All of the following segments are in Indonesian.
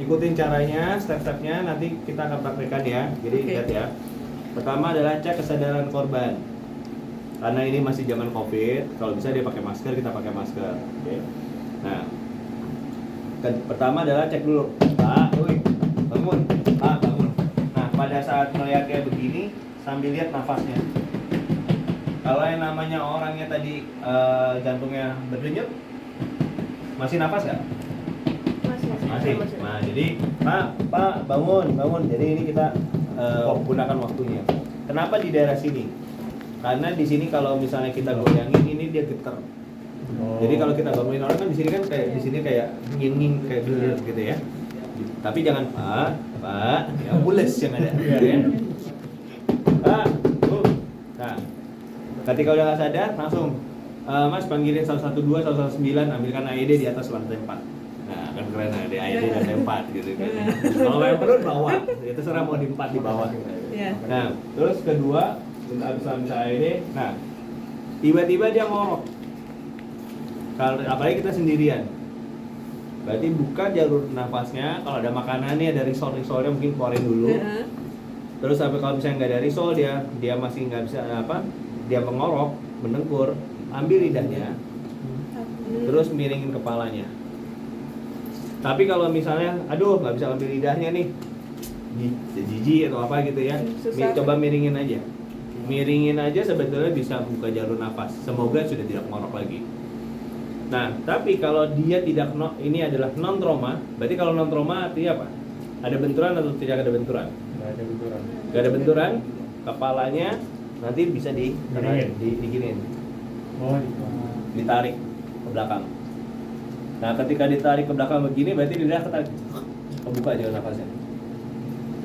ikutin caranya, step-stepnya, nanti kita akan praktekkan ya. Jadi lihat ya. Pertama adalah cek kesadaran korban. Karena ini masih zaman COVID, kalau bisa dia pakai masker, kita pakai masker. Oke. Nah, pertama adalah cek dulu. Pak, bangun. Pak, bangun. Nah, pada saat melihat kayak begini, sambil lihat nafasnya. Kalau yang namanya orangnya tadi jantungnya berdenyut, masih nafas nggak? Masih. Nah, jadi Pak, bangun. Jadi ini kita gunakan waktunya. Kenapa di daerah sini? Karena di sini kalau misalnya kita goyangin ini dia getar. Jadi kalau kita bangunin orang kan di sini kan kayak di sini kayak nging kayak gitu ya. Tapi jangan Pak, ya pules yang ada. Ya. Pak, nah, ketika udah nggak sadar langsung Mas panggilin 112, 119, ambilkan AED di atas lantai 4. Nah, kan keren ada AED di lantai 4 gitu kan. Kalau yang perlu bawah, ya terserah mau di 4 di bawah. Nah, terus kedua habis AED, nah tiba-tiba dia ngorok. Kalau apalagi kita sendirian, berarti buka jalur nafasnya. Kalau ada makanannya, ada risol-risolnya mungkin keluarin dulu. Terus sampai kalau misalnya nggak ada risol, dia masih nggak bisa dia mengorok, mendengkur, ambil lidahnya, terus miringin kepalanya. Tapi kalau misalnya, aduh nggak bisa ambil lidahnya nih, jijik atau apa gitu ya, coba miringin aja sebetulnya bisa buka jalur nafas. Semoga sudah tidak mengorok lagi. Nah, tapi kalau dia tidak ini adalah non trauma, berarti kalau non trauma artinya apa? Ada benturan atau tidak ada benturan? Nggak ada benturan, kepalanya nanti bisa diginiin. Ditarik ke belakang. Nah, ketika ditarik ke belakang begini berarti dia ketarik, kebuka jalur nafasnya.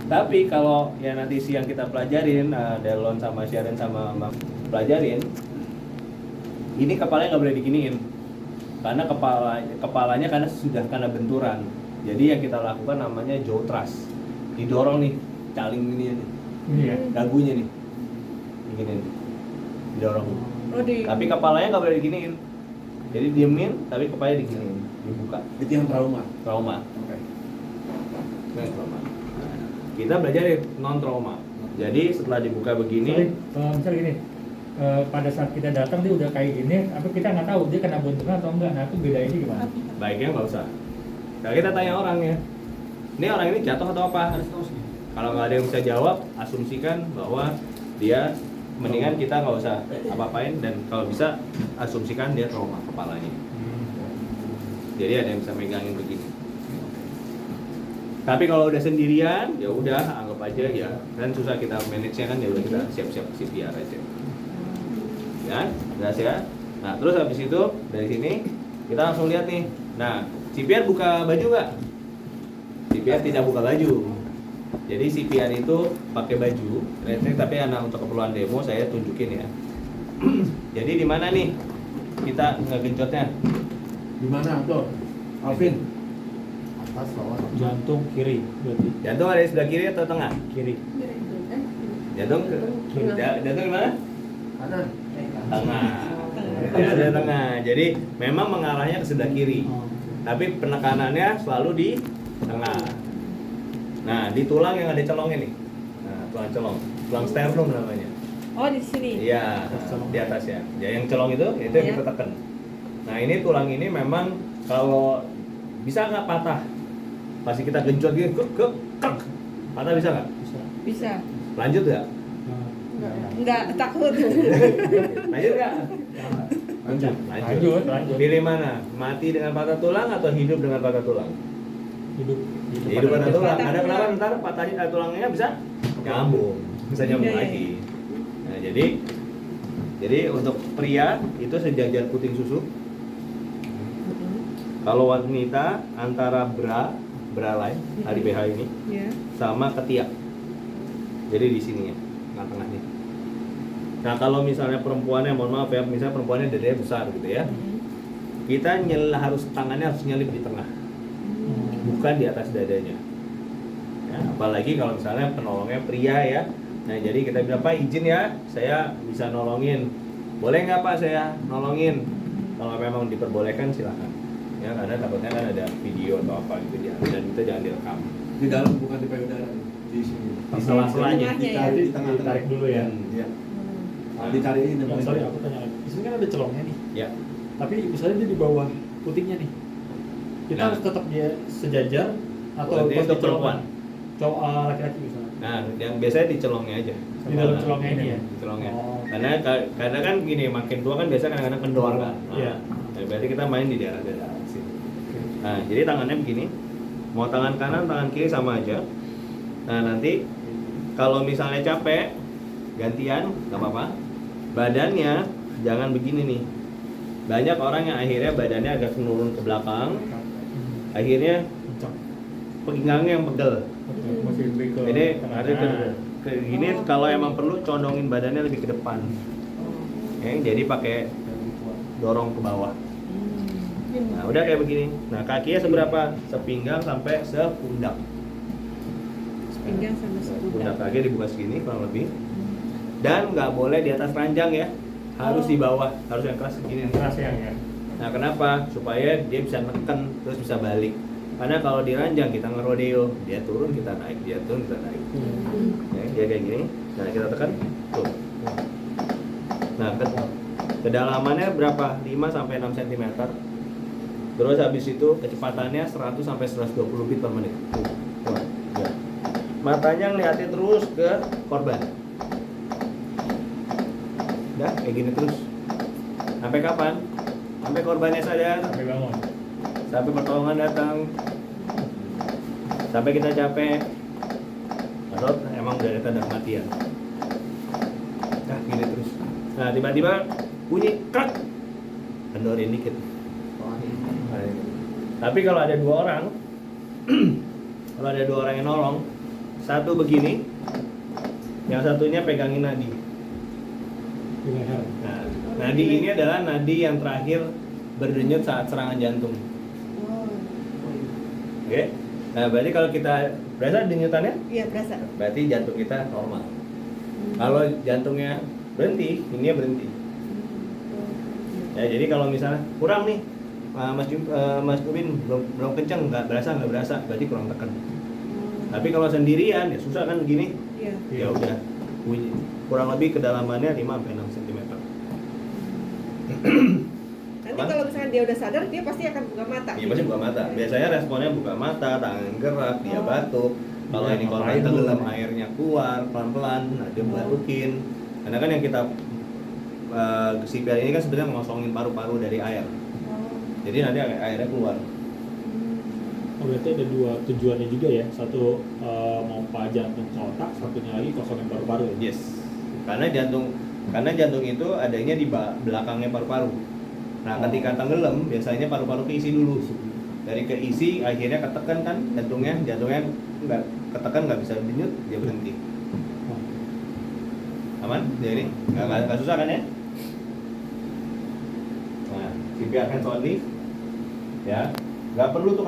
Tapi kalau ya nanti siang kita pelajarin, Delon sama Sharon sama pelajarin, ini kepalanya nggak boleh diginiin, karena kepalanya karena benturan. Jadi yang kita lakukan namanya jaw thrust, didorong nih, caling ini nih, dagunya nih, diginiin, didorong. Tapi kepalanya nggak boleh diginiin, jadi diemin, tapi kepalanya diginiin, dibuka. Itu yang trauma. Oke. Trauma. Kita belajar non trauma. Jadi setelah dibuka begini, misalnya gini, pada saat kita datang dia udah kayak gini, apa kita nggak tahu dia kena benturan atau enggak. Nah, itu bedanya gimana? Baiknya nggak usah. Kalau kita tanya orangnya, ini orang ini jatuh atau apa? Kalau nggak ada yang bisa jawab, asumsikan bahwa dia mendingan kita nggak usah apa-apain, dan kalau bisa asumsikan dia trauma kepalanya. Jadi ada yang bisa megangin begini. Tapi kalau udah sendirian, ya udah anggap aja ya. Dan susah kita manage-nya kan, ya udah kita siap-siap CPR aja. Ya, jelas ya. Nah, terus habis itu dari sini kita langsung lihat nih. Nah, CPR buka baju nggak? CPR tidak buka baju. Jadi CPR itu pakai baju, tapi untuk keperluan demo saya tunjukin ya. Jadi di mana nih kita ngegencotnya? Di mana tuh, Alvin? Atas, bawah, Jantung kiri berarti. Jantung ada di sebelah kiri atau tengah? Kiri. Jantung di mana? Kanan. Tengah. Ada tengah. Jadi memang mengarahnya ke sebelah kiri. Tapi penekanannya selalu di tengah. Nah, di tulang yang ada celongnya nih. Nah, tulang sternum namanya. Oh, di sini. Iya, di atas ya. Ya, yang celong itu yang kita tekan. Nah, ini tulang ini memang kalau bisa nggak patah? Pasti kita genjot gitu, krek. Patah bisa nggak? Bisa. Lanjut nggak? Enggak, takut. Lanjut nggak? Lanjut. Lanjut. Pilih mana? Mati dengan patah tulang atau hidup dengan patah tulang? Hidup patah tulang. Ada kenapa ntar patah tulangnya bisa nyambung, bisa nyambung lagi. Nah, jadi untuk pria itu sejajar puting susu. Kalau wanita antara bra line hari BH ini sama ketiak. Jadi di sini ya, tengah-tengahnya. Nah, kalau misalnya perempuannya, mohon maaf ya, misalnya perempuannya dadanya besar gitu ya. Kita tangannya harus nyelip di tengah. Bukan di atas dadanya. Ya, apalagi kalau misalnya penolongnya pria ya. Nah, jadi kita bilang, "Pak, izin ya, saya bisa nolongin. Boleh nggak Pak saya nolongin?" Kalau memang diperbolehkan silakan. Ya, karena takutnya kan ada video atau apa gitu ya, dan kita jangan direkam. Di dalam bukan di payudara, di sini. Di sela-selanya. Tengahnya ya. Dicari di tengah-tengah. Tarik dulu ya. Iya. Nah, dicariin yang Ya, paling sorry dekat. aku tanya lagi. Di sini kan ada celongnya nih. Ya. Tapi misalnya dia di bawah putingnya nih. Kita Nah. harus tetap dia sejajar atau Berarti pas untuk di celongan? perempuan. Cowok laki-laki misalnya. Nah, yang biasanya di celongnya aja. Di dalam celongnya ini ya. Di celongnya. Oh. Karena kan gini, makin tua kan biasanya kadang-kadang kendor kan. Nah, Iya. nah, berarti kita main di daerah sini. Oke. Nah, jadi tangannya begini. Mau tangan kanan, tangan kiri sama aja. Nah, nanti kalau misalnya capek, gantian, nggak apa-apa. Badannya jangan begini nih. Banyak orang yang akhirnya badannya agak menurun ke belakang, akhirnya Kencang. pinggangnya yang pegel. Oke, masih lebih ke Jadi tengah. harus ke gini, kalau emang perlu condongin badannya lebih ke depan. Ya, jadi pakai dorong ke bawah. Nah, udah kayak begini. Nah, kakinya seberapa? Sepinggang sampai sepundak. Pinggang sama Pundak sepundak. kaki dibuka segini kurang lebih. Dan nggak boleh di atas ranjang ya. Harus di bawah, harus yang keras segini. Keras ya. Nah, kenapa? Supaya dia bisa neken terus bisa balik. Karena kalau di ranjang kita ngerodeo, dia turun kita naik, dia turun kita naik. Ya, dia kayak gini. Nah, kita tekan tuh. Nah, kedalamannya berapa? 5 sampai 6 cm. Terus habis itu kecepatannya 100 sampai 120 bit per menit. Tuh. Ya. Matanya ngeliatin terus ke korban. Udah kayak gini terus. Sampai kapan? Sampai korbannya sadar, Sampai bangun. sampai pertolongan datang, sampai kita capek, atau emang udah ada tanda kematian. Nah, gini terus. Nah, tiba-tiba bunyi krak, kendorin dikit. Tapi kalau ada 2 orang, kalau ada 2 orang yang nolong, satu begini, yang satunya pegangin nadi. Di leher. Nah, nadi ini adalah nadi yang terakhir berdenyut saat serangan jantung. Oke? Nah, berarti kalau kita berasa denyutannya, Iya, berasa. berarti jantung kita normal. Kalau jantungnya berhenti, ininya berhenti. Ya, jadi kalau misalnya kurang nih, Mas Kevin belum kenceng, nggak berasa, berarti kurang tekan. Tapi kalau sendirian ya susah kan begini. Iya. Ya udah, kurang lebih kedalamannya 5 sampai 6 cm. Nanti kalau misalkan dia udah sadar, dia pasti akan buka mata. Iya, pasti buka mata. Biasanya responnya buka mata, tangan gerak, dia batuk. Kalau Iya, ini korban ngapain tenggelam, dulu? airnya keluar pelan-pelan, nah dia batukin. Karena kan yang kita CPR ini kan sebenarnya mengosongin paru-paru dari air. Jadi nanti airnya keluar. Oh, berarti ada 2 tujuannya juga ya. Satu mau jantung ke otak, satunya lagi kosongin paru-paru ya. Yes. Karena jantung itu adanya di belakangnya paru-paru. Nah, ketika tenggelam biasanya paru-paru keisi dulu. Dari keisi akhirnya ketekan kan jantungnya nggak ketekan, nggak bisa denyut, dia berhenti. Aman? Jadi nggak susah kan ya? Nah, CPR hands only, ya, nggak perlu tuh.